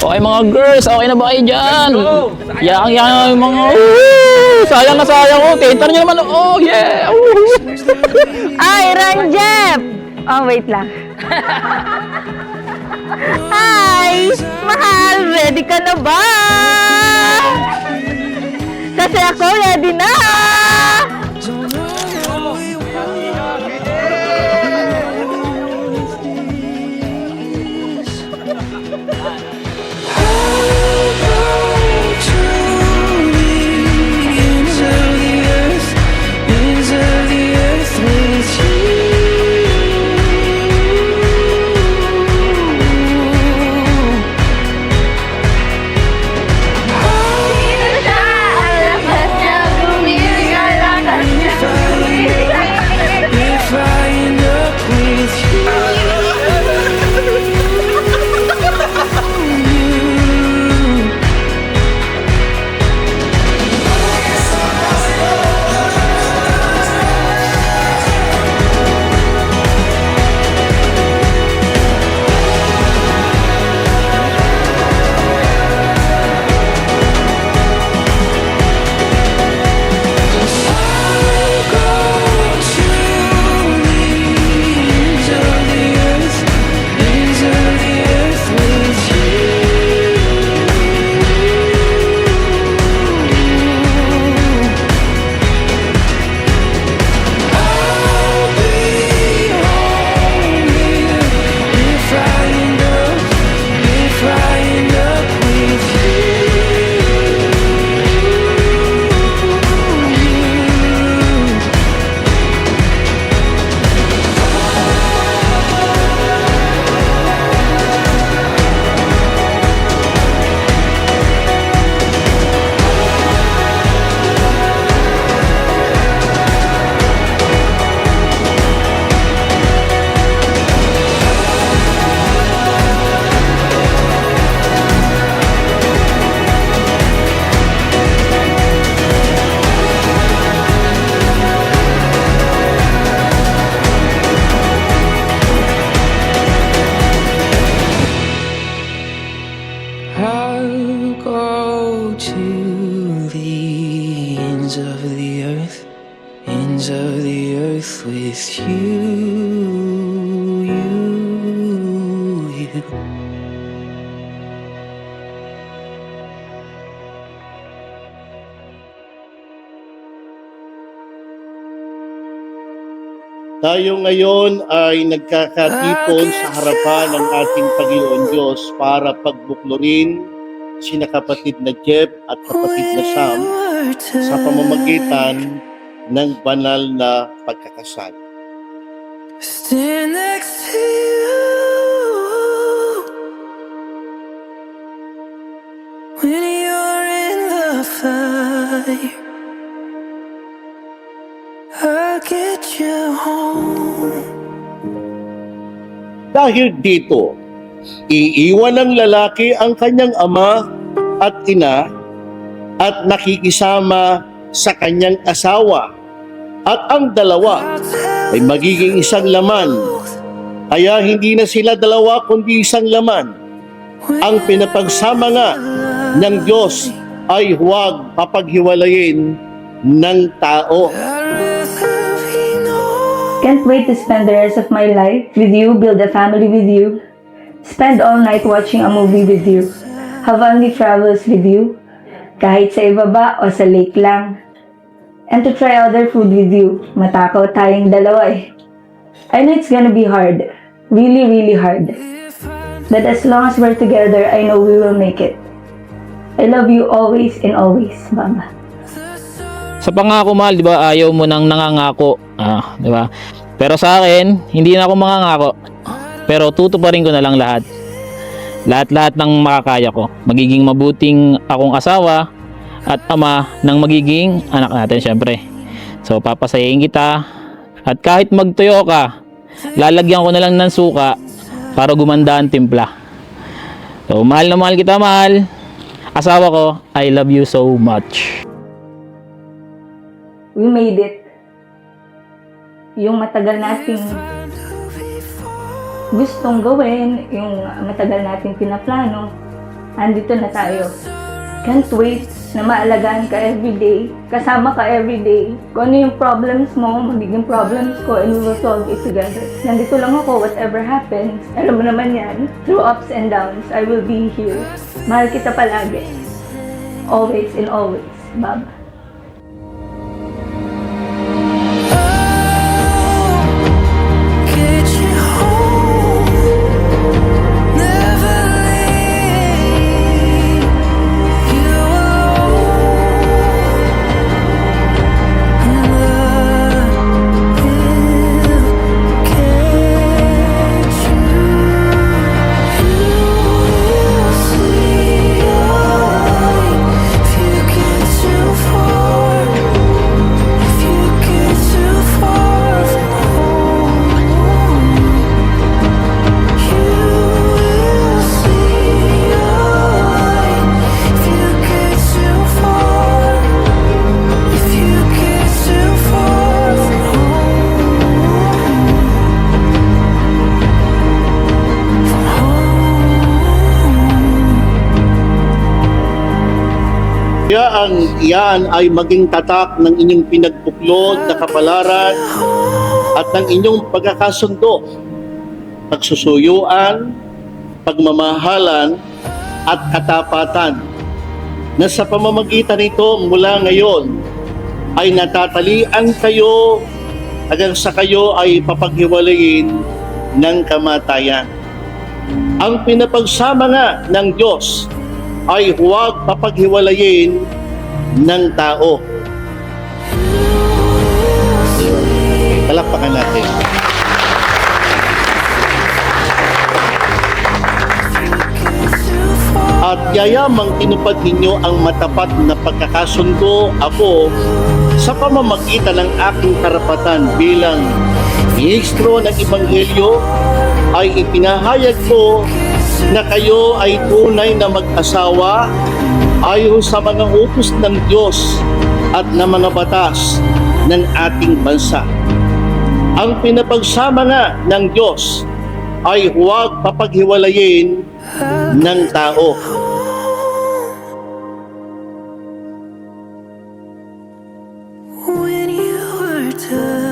Okay mga girls, okay na ba kayo dyan? Yang yung mga sayang na sayang. Oh, tentar nyo naman. Oh yeah. Ay, Ranjep! Oh, wait lang. Hi! Mahal, ready ka na ba? Kasi ako ready na! I'll go to the ends of the earth, with you, you. Tayo ngayon ay nagkakatipon sa harapan ng ating Panginoon Diyos para pagbuklorin sina kapatid na Jeb at kapatid na Sam sa pamamagitan ng banal na pagkakasal. Stand next to you when you're in the fire. I'll get you home. Dahil dito, iiwan ng lalaki ang kanyang ama at ina at nakikisama sa kanyang asawa at ang dalawa ay magiging isang laman. Kaya hindi na sila dalawa kundi isang laman. Ang pinapagsama nga ng Diyos ay huwag papaghiwalayin ng tao. Can't wait to spend the rest of my life with you, build a family with you, spend all night watching a movie with you, have only travels with you, kahit sa ibaba o sa lake lang, and to try other food with you. Matakaw tayong dalawa eh. I know it's gonna be hard, really, really hard. But as long as we're together, I know we will make it. I love you always and always, Mama. Sa pangako, mahal, di ba, ayaw mo nang nangangako. Di ba? Pero sa akin, hindi na ako mangangako. Pero tutuparin ko na lang lahat. Lahat-lahat ng makakaya ko. Magiging mabuting akong asawa at ama ng magiging anak natin, syempre. So, papasayain kita. At kahit magtuyo ka, lalagyan ko na lang ng suka para gumanda ang timpla. So, mahal na mahal kita, mahal. Asawa ko, I love you so much. We made it. Yung matagal nating gustong gawin, yung matagal natin pinaplano, andito na tayo. Can't wait na maalagaan ka everyday, kasama ka everyday. Kung ano yung problems mo, magiging problems ko, and we will solve it together. Nandito lang ako, whatever happens. Alam mo naman yan, through ups and downs, I will be here. Mahal kita palagi. Always and always, Baba. Get you home, never leave you alone. Love will catch you. You will see your light if you get too far. If you get too far from home, you will see your light. If you get too far, if you get too far from Yan ay maging tatak ng inyong pinagbuklod na kapalaran at ng inyong pagkakasundo, pagsusuyuan, pagmamahalan at katapatan na sa pamamagitan nito mula ngayon ay natatalian kayo hanggang sa kayo ay papaghiwalayin ng kamatayan. Ang pinapagsama nga ng Diyos ay huwag papaghiwalayin ng tao. Palakpakan natin. At yayamang tinupad ninyo ang matapat na pagkakasundo ako sa pamamagitan ng aking karapatan bilang ministro ng Ebanghelyo ay ipinahayag ko na kayo ay tunay na mag-asawa ayon sa mga utos ng Diyos at ng mga batas ng ating bansa. Ang pinapagsama nga ng Diyos ay huwag papaghiwalayin ng tao. when you were done.